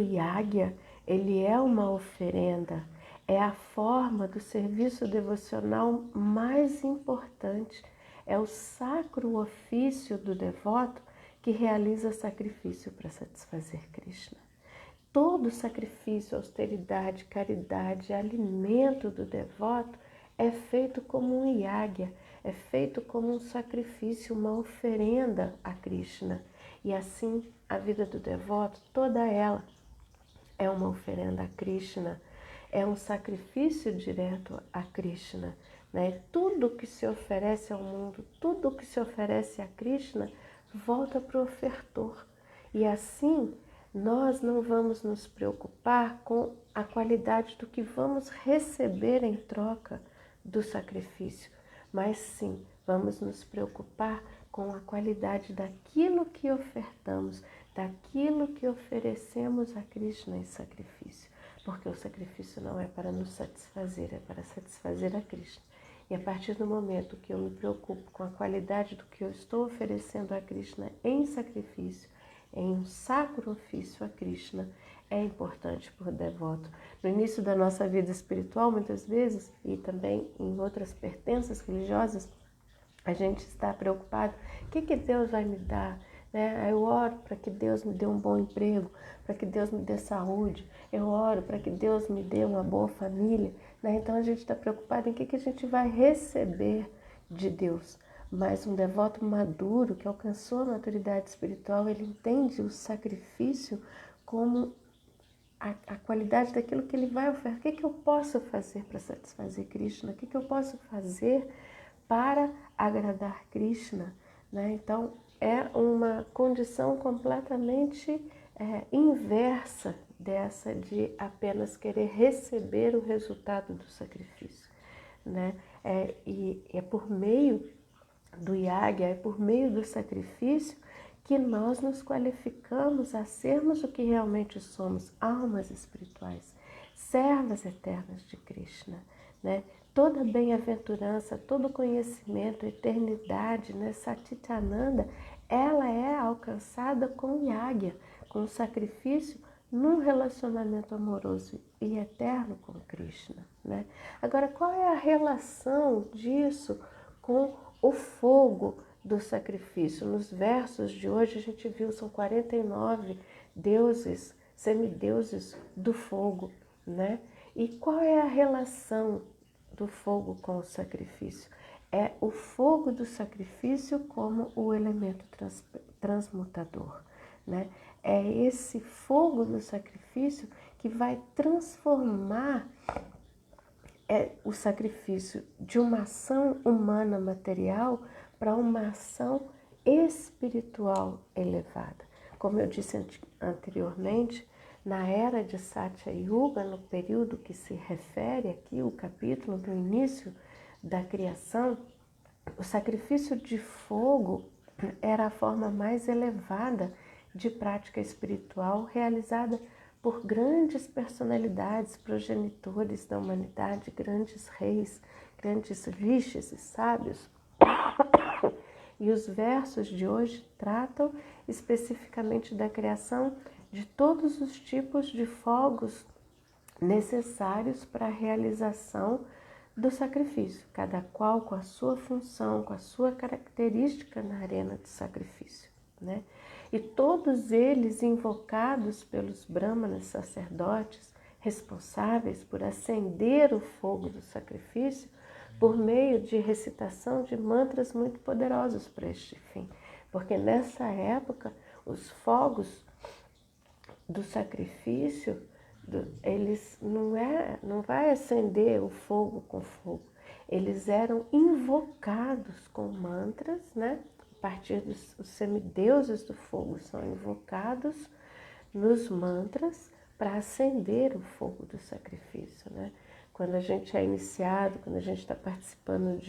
Speaker 1: yagya, ele é uma oferenda, é a forma do serviço devocional mais importante, é o sacro ofício do devoto que realiza sacrifício para satisfazer Krishna. Todo sacrifício, austeridade, caridade, alimento do devoto é feito como um yagya, é feito como um sacrifício, uma oferenda a Krishna. E assim, a vida do devoto, toda ela é uma oferenda a Krishna, é um sacrifício direto a Krishna. Tudo que se oferece ao mundo, tudo que se oferece a Krishna, volta para o ofertor. E assim, nós não vamos nos preocupar com a qualidade do que vamos receber em troca do sacrifício, mas sim, vamos nos preocupar com a qualidade daquilo que ofertamos, daquilo que oferecemos a Krishna em sacrifício, porque o sacrifício não é para nos satisfazer, é para satisfazer a Krishna. E a partir do momento que eu me preocupo com a qualidade do que eu estou oferecendo a Krishna em sacrifício, em um sacro ofício a Krishna é importante para o devoto. No início da nossa vida espiritual, muitas vezes, e também em outras pertenças religiosas, a gente está preocupado, o que Deus vai me dar? Né? Eu oro para que Deus me dê um bom emprego, para que Deus me dê saúde, eu oro para que Deus me dê uma boa família. Né? Então a gente está preocupado em que a gente vai receber de Deus. Mas um devoto maduro, que alcançou a maturidade espiritual, ele entende o sacrifício como a qualidade daquilo que ele vai oferecer. O que eu posso fazer para satisfazer Krishna? O que eu posso fazer para agradar Krishna? Né? Então, é uma condição completamente inversa dessa de apenas querer receber o resultado do sacrifício. Né? E é por meio do yagya, é por meio do sacrifício que nós nos qualificamos a sermos o que realmente somos, almas espirituais, servas eternas de Krishna, né? Toda bem-aventurança, todo conhecimento, eternidade, né? Satitananda, ela é alcançada com yagya, com sacrifício, num relacionamento amoroso e eterno com Krishna, né? Agora, qual é a relação disso com o fogo do sacrifício? Nos versos de hoje a gente viu, são 49 deuses, semideuses do fogo, né? E qual é a relação do fogo com o sacrifício? É o fogo do sacrifício como o elemento transmutador, né? É esse fogo do sacrifício que vai transformar o sacrifício de uma ação humana material para uma ação espiritual elevada. Como eu disse anteriormente, na era de Satya Yuga, no período que se refere aqui, o capítulo do início da criação, o sacrifício de fogo era a forma mais elevada de prática espiritual realizada por grandes personalidades, progenitores da humanidade, grandes reis, grandes rishis e sábios. E os versos de hoje tratam especificamente da criação de todos os tipos de fogos necessários para a realização do sacrifício, cada qual com a sua função, com a sua característica na arena de sacrifício, né? E todos eles invocados pelos brahmanas sacerdotes, responsáveis por acender o fogo do sacrifício por meio de recitação de mantras muito poderosos para este fim. Porque nessa época, os fogos do sacrifício, eles não vai acender o fogo com fogo. Eles eram invocados com mantras, né? A partir dos semideuses do fogo são invocados nos mantras para acender o fogo do sacrifício, né? Quando a gente é iniciado, quando a gente está participando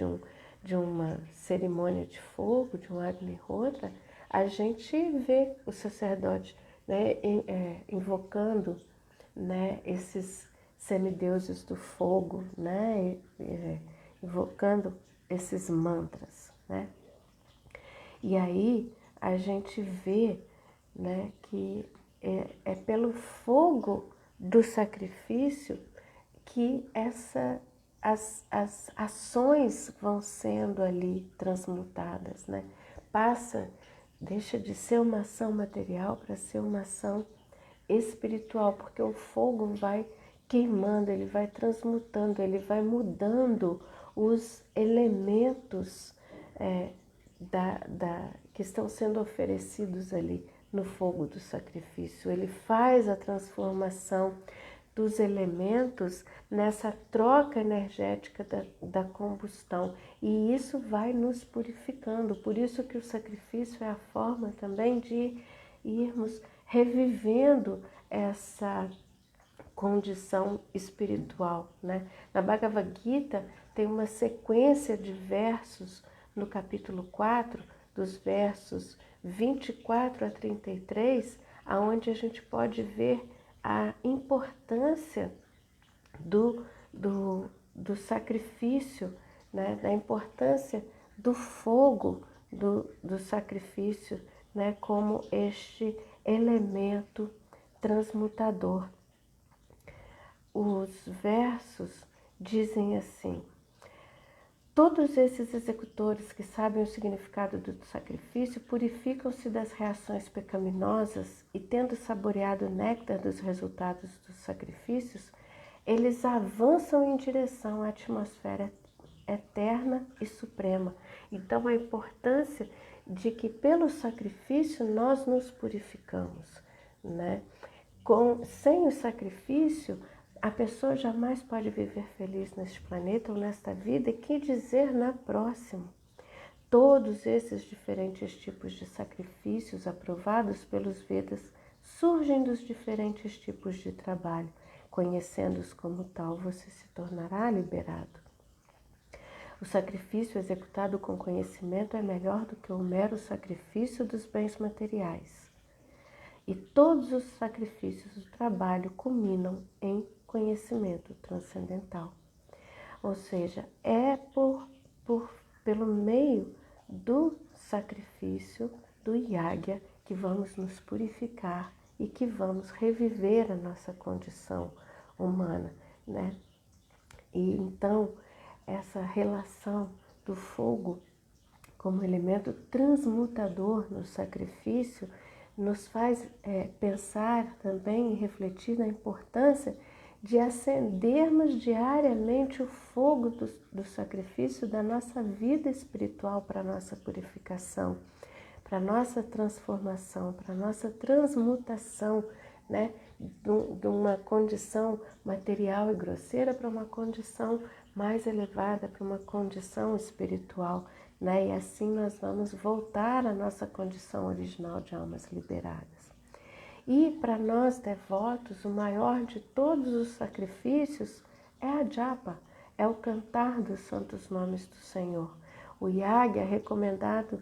Speaker 1: de uma cerimônia de fogo, de um Agnihotra, a gente vê o sacerdote, né, invocando, né, esses semideuses do fogo, né, invocando esses mantras, né? E aí a gente vê, né, que é pelo fogo do sacrifício que as ações vão sendo ali transmutadas, né? Deixa de ser uma ação material para ser uma ação espiritual, porque o fogo vai queimando, ele vai transmutando, ele vai mudando os elementos que estão sendo oferecidos ali no fogo do sacrifício. Ele faz a transformação dos elementos nessa troca energética da combustão, e isso vai nos purificando. Por isso que o sacrifício é a forma também de irmos revivendo essa condição espiritual, né? Na Bhagavad Gita tem uma sequência de versos no capítulo 4, dos versos 24 a 33, aonde a gente pode ver a importância do sacrifício, né? Da importância do fogo do sacrifício, né? Como este elemento transmutador. Os versos dizem assim: todos esses executores que sabem o significado do sacrifício purificam-se das reações pecaminosas e, tendo saboreado o néctar dos resultados dos sacrifícios, eles avançam em direção à atmosfera eterna e suprema. Então, a importância de que pelo sacrifício nós nos purificamos, né? Sem o sacrifício, a pessoa jamais pode viver feliz neste planeta ou nesta vida, e que dizer na próxima. Todos esses diferentes tipos de sacrifícios aprovados pelos Vedas surgem dos diferentes tipos de trabalho. Conhecendo-os como tal, você se tornará liberado. O sacrifício executado com conhecimento é melhor do que o mero sacrifício dos bens materiais. E todos os sacrifícios do trabalho culminam em conhecimento transcendental. Ou seja, é pelo meio do sacrifício do yagya que vamos nos purificar e que vamos reviver a nossa condição humana, né? E então, essa relação do fogo como elemento transmutador no sacrifício nos faz pensar também e refletir na importância de acendermos diariamente o fogo do sacrifício da nossa vida espiritual para a nossa purificação, para a nossa transformação, para a nossa transmutação, né? De uma condição material e grosseira para uma condição mais elevada, para uma condição espiritual, né? E assim nós vamos voltar à nossa condição original de almas liberadas. E para nós devotos, o maior de todos os sacrifícios é a japa, é o cantar dos santos nomes do Senhor. O yagya é recomendado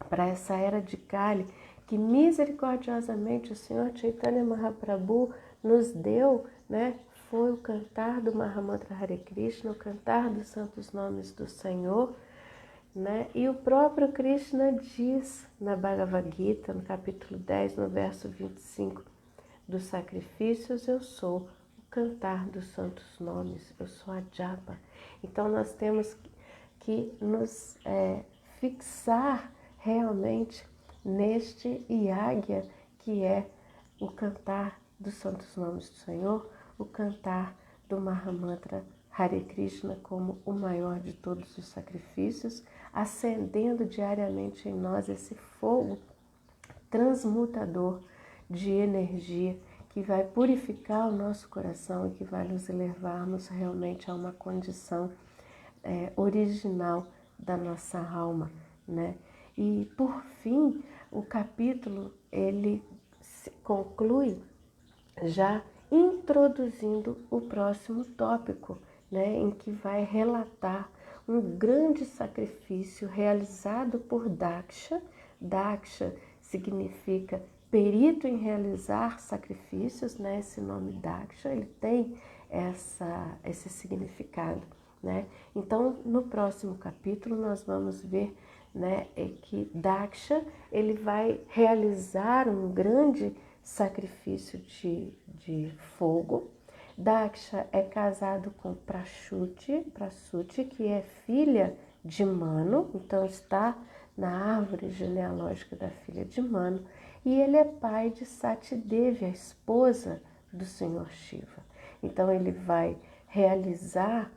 Speaker 1: para essa era de Kali, que misericordiosamente o Senhor Chaitanya Mahaprabhu nos deu, né? Foi o cantar do Mahamantra Hare Krishna, o cantar dos santos nomes do Senhor, né? E o próprio Krishna diz na Bhagavad Gita, no capítulo 10, no verso 25, dos sacrifícios eu sou o cantar dos santos nomes, eu sou a japa. Então nós temos que nos fixar realmente neste yagya, que é o cantar dos santos nomes do Senhor, o cantar do Mahamantra Hare Krishna como o maior de todos os sacrifícios, acendendo diariamente em nós esse fogo transmutador de energia que vai purificar o nosso coração e que vai nos levarmos realmente a uma condição original da nossa alma, né? E por fim, o capítulo ele se conclui já introduzindo o próximo tópico, né, em que vai relatar um grande sacrifício realizado por Daksha. Daksha significa perito em realizar sacrifícios, né? Esse nome Daksha, ele tem esse significado, né? Então, no próximo capítulo, nós vamos ver, né, que Daksha ele vai realizar um grande sacrifício de fogo. Daksha é casado com Prasuti, que é filha de Manu, então está na árvore genealógica da filha de Manu, e ele é pai de Sati Devi, a esposa do Senhor Shiva. Então ele vai realizar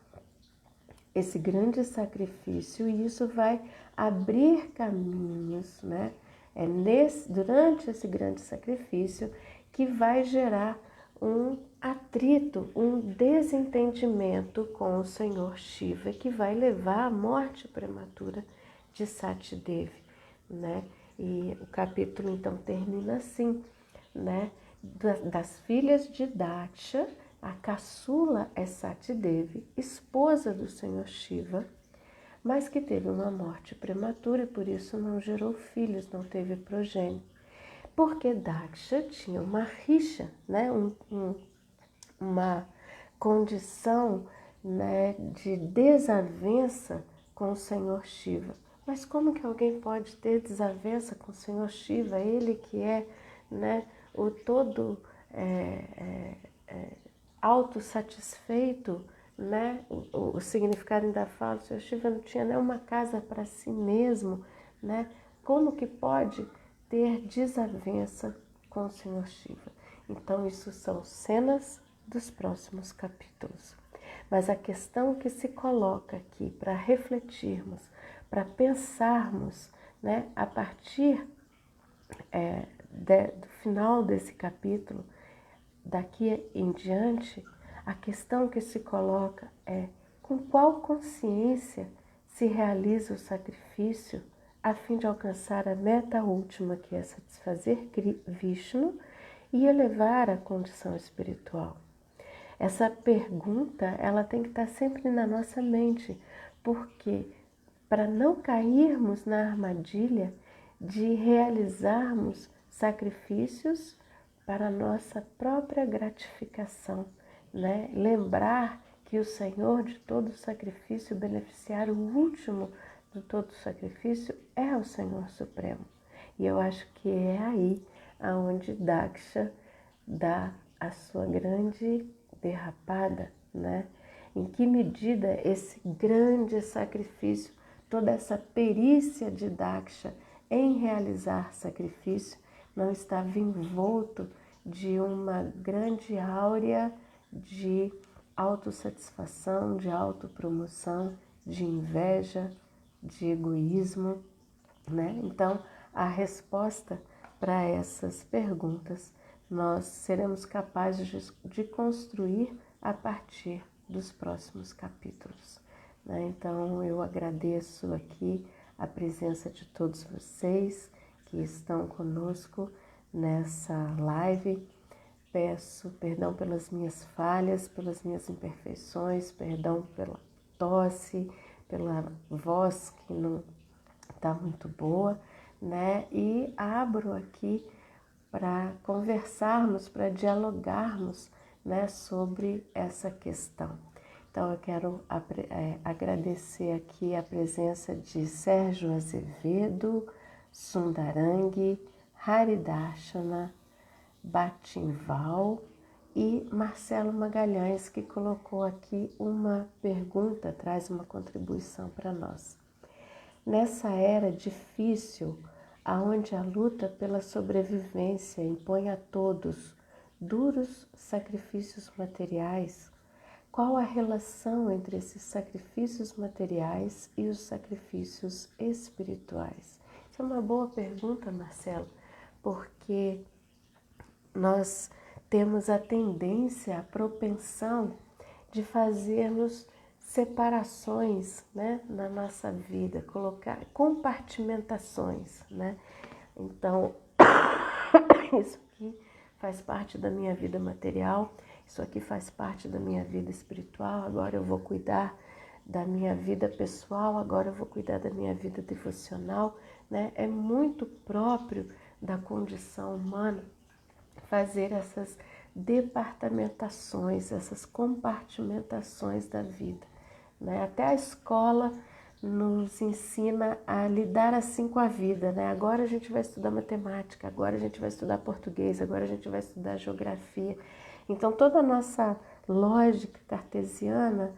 Speaker 1: esse grande sacrifício e isso vai abrir caminhos, né? Durante esse grande sacrifício que vai gerar um atrito, um desentendimento com o Senhor Shiva, que vai levar à morte prematura de Sati Devi, né? E o capítulo então termina assim, né? Das filhas de Daksha, a caçula é Sati Devi, esposa do Senhor Shiva, mas que teve uma morte prematura e por isso não gerou filhos, não teve progênie. Porque Daksha tinha uma rixa, né? Uma condição, né, de desavença com o Senhor Shiva. Mas como que alguém pode ter desavença com o Senhor Shiva, ele que é, né? O todo autossatisfeito, né? O significado ainda fala, o Sr. Shiva não tinha nem uma casa para si mesmo, né? Como que pode ter desavença com o Sr. Shiva? Então, isso são cenas dos próximos capítulos. Mas a questão que se coloca aqui para refletirmos, para pensarmos, né, a partir do final desse capítulo, daqui em diante, a questão que se coloca é: com qual consciência se realiza o sacrifício a fim de alcançar a meta última, que é satisfazer Vishnu e elevar a condição espiritual? Essa pergunta, ela tem que estar sempre na nossa mente, porque para não cairmos na armadilha de realizarmos sacrifícios para a nossa própria gratificação, né? Lembrar que o Senhor de todo sacrifício, o beneficiário último de todo sacrifício é o Senhor Supremo. E eu acho que é aí aonde Daksha dá a sua grande derrapada, né? Em que medida esse grande sacrifício, toda essa perícia de Daksha em realizar sacrifício não estava envolto de uma grande áurea de autossatisfação, de autopromoção, de inveja, de egoísmo, né? Então, a resposta para essas perguntas nós seremos capazes de construir a partir dos próximos capítulos, né? Então, eu agradeço aqui a presença de todos vocês que estão conosco nessa live. Peço perdão pelas minhas falhas, pelas minhas imperfeições, perdão pela tosse, pela voz que não está muito boa, né? E abro aqui para conversarmos, para dialogarmos, né, sobre essa questão. Então, eu quero agradecer aqui a presença de Sérgio Azevedo, Sundarangi, Haridarshana, Batimval e Marcelo Magalhães, que colocou aqui uma pergunta, traz uma contribuição para nós. Nessa era difícil, aonde a luta pela sobrevivência impõe a todos duros sacrifícios materiais, qual a relação entre esses sacrifícios materiais e os sacrifícios espirituais? Isso é uma boa pergunta, Marcelo, porque nós temos a tendência, a propensão de fazermos separações, né, na nossa vida, colocar compartimentações, né? Então, isso aqui faz parte da minha vida material, isso aqui faz parte da minha vida espiritual, agora eu vou cuidar da minha vida pessoal, agora eu vou cuidar da minha vida devocional, né? É muito próprio da condição humana fazer essas departamentações, essas compartimentações da vida, né? Até a escola nos ensina a lidar assim com a vida, né? Agora a gente vai estudar matemática, agora a gente vai estudar português, agora a gente vai estudar geografia. Então, toda a nossa lógica cartesiana,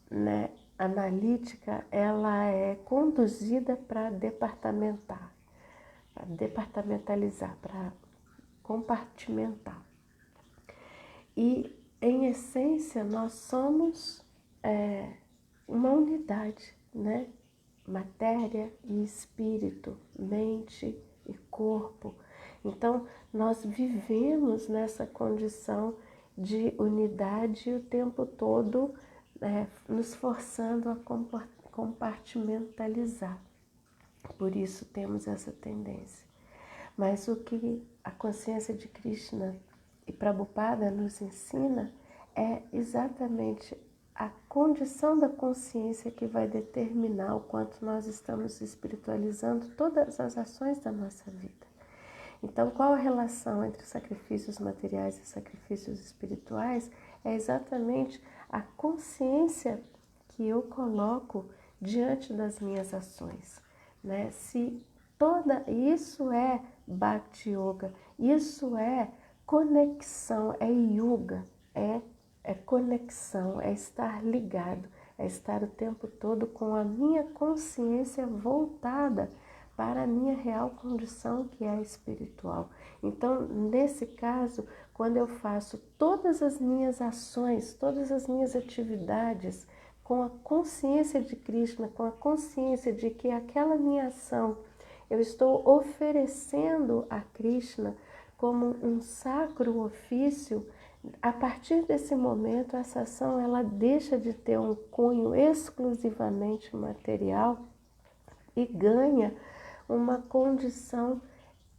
Speaker 1: né, analítica, ela é conduzida para departamentalizar, para compartimentar. E, em essência, nós somos uma unidade, né? Matéria e espírito, mente e corpo. Então, nós vivemos nessa condição de unidade o tempo todo, nos forçando a compartimentalizar. Por isso temos essa tendência. Mas o que a consciência de Krishna e Prabhupada nos ensina é exatamente a condição da consciência que vai determinar o quanto nós estamos espiritualizando todas as ações da nossa vida. Então, qual a relação entre sacrifícios materiais e sacrifícios espirituais? É exatamente a consciência que eu coloco diante das minhas ações, né? Se isso é Bhakti Yoga, Isso é conexão, é yoga, é conexão, é estar ligado, é estar o tempo todo com a minha consciência voltada para a minha real condição, que é a espiritual. Então, nesse caso, quando eu faço todas as minhas ações, todas as minhas atividades com a consciência de Krishna, com a consciência de que aquela minha ação eu estou oferecendo a Krishna como um sacro ofício, a partir desse momento essa ação ela deixa de ter um cunho exclusivamente material e ganha uma condição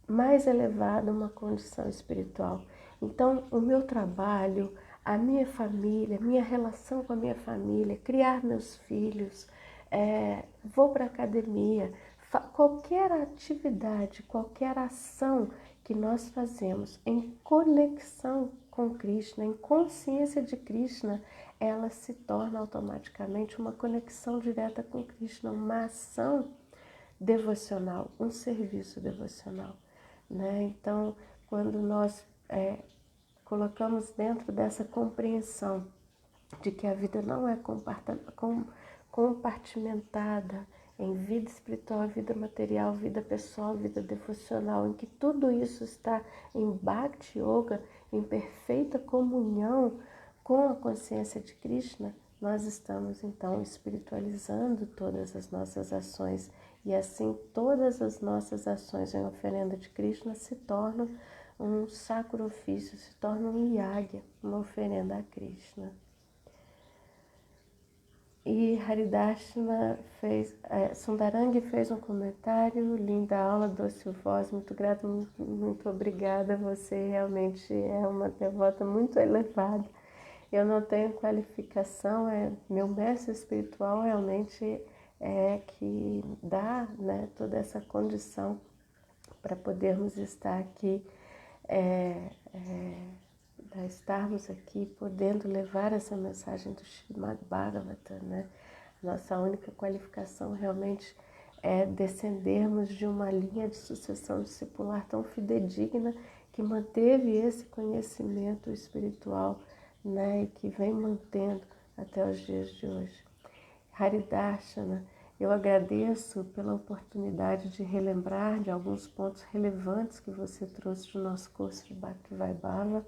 Speaker 1: mais elevada, uma condição espiritual. Então, o meu trabalho, a minha família, minha relação com a minha família, criar meus filhos, vou para a academia, qualquer atividade, qualquer ação que nós fazemos em conexão com Krishna, em consciência de Krishna, ela se torna automaticamente uma conexão direta com Krishna, uma ação devocional, um serviço devocional, né? Então, quando nós colocamos dentro dessa compreensão de que a vida não é compartimentada em vida espiritual, vida material, vida pessoal, vida devocional, em que tudo isso está em Bhakti Yoga, em perfeita comunhão com a consciência de Krishna, nós estamos então espiritualizando todas as nossas ações e assim todas as nossas ações em oferenda de Krishna se tornam um sacro ofício, se torna um yagya, uma oferenda a Krishna. E Haridashna Sundarangi fez um comentário, linda aula, doce voz, muito grata, muito obrigada, você realmente é uma devota muito elevada. Eu não tenho qualificação, meu mestre espiritual realmente é que dá, né, toda essa condição para podermos estar aqui, estarmos aqui podendo levar essa mensagem do Srimad Bhagavatam, né? Nossa única qualificação realmente é descendermos de uma linha de sucessão discipular tão fidedigna que manteve esse conhecimento espiritual, né? E que vem mantendo até os dias de hoje. Haridarshana, eu agradeço pela oportunidade de relembrar de alguns pontos relevantes que você trouxe do nosso curso de Bhaktivaibhava.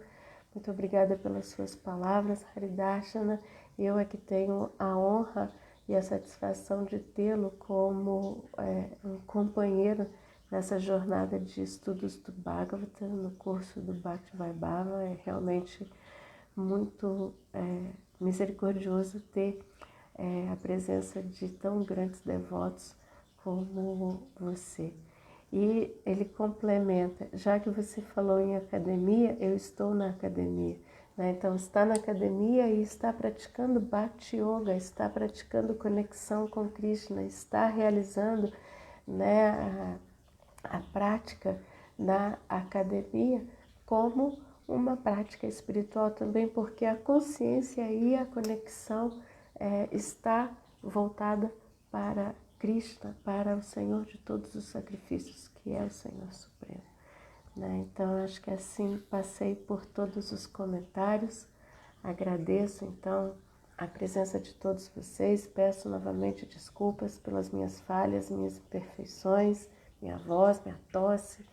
Speaker 1: Muito obrigada pelas suas palavras, Haridashana. Eu é que tenho a honra e a satisfação de tê-lo como um companheiro nessa jornada de estudos do Bhagavatam, no curso do Bhaktivaibhava. É realmente muito misericordioso ter a presença de tão grandes devotos como você. E ele complementa, já que você falou em academia, eu estou na academia, né? Então está na academia e está praticando Bhakti Yoga, está praticando conexão com Krishna, está realizando, né, a prática na academia como uma prática espiritual também, porque a consciência e a conexão está voltada para Krishna, para o Senhor de todos os sacrifícios, que é o Senhor Supremo, né? Então, acho que assim passei por todos os comentários. Agradeço, então, a presença de todos vocês. Peço novamente desculpas pelas minhas falhas, minhas imperfeições, minha voz, minha tosse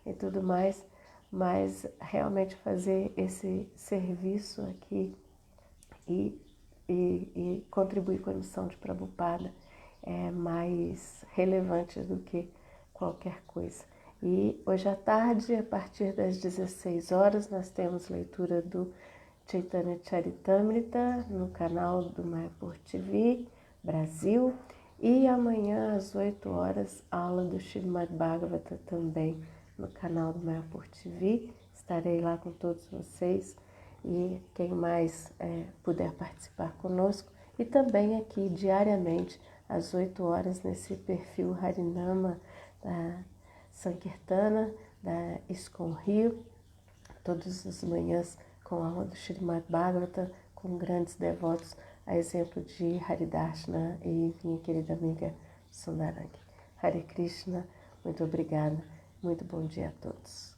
Speaker 1: e tudo mais, mas realmente fazer esse serviço aqui e contribuir com a missão de Prabhupada é mais relevante do que qualquer coisa. E hoje à tarde, a partir das 16 horas, nós temos leitura do Chaitanya Charitamrita no canal do Mayapur TV Brasil. E amanhã, às 8 horas, aula do Srimad Bhagavatam também no canal do Mayapur TV. Estarei lá com todos vocês e quem mais puder participar conosco. E também aqui diariamente, às 8 horas, nesse perfil Harinama da Sankirtana, da ISKCON Rio, todas as manhãs com a aula do Srimad Bhagavatam, com grandes devotos, a exemplo de Haridashna e minha querida amiga Sundarangi. Hare Krishna, muito obrigada, muito bom dia a todos.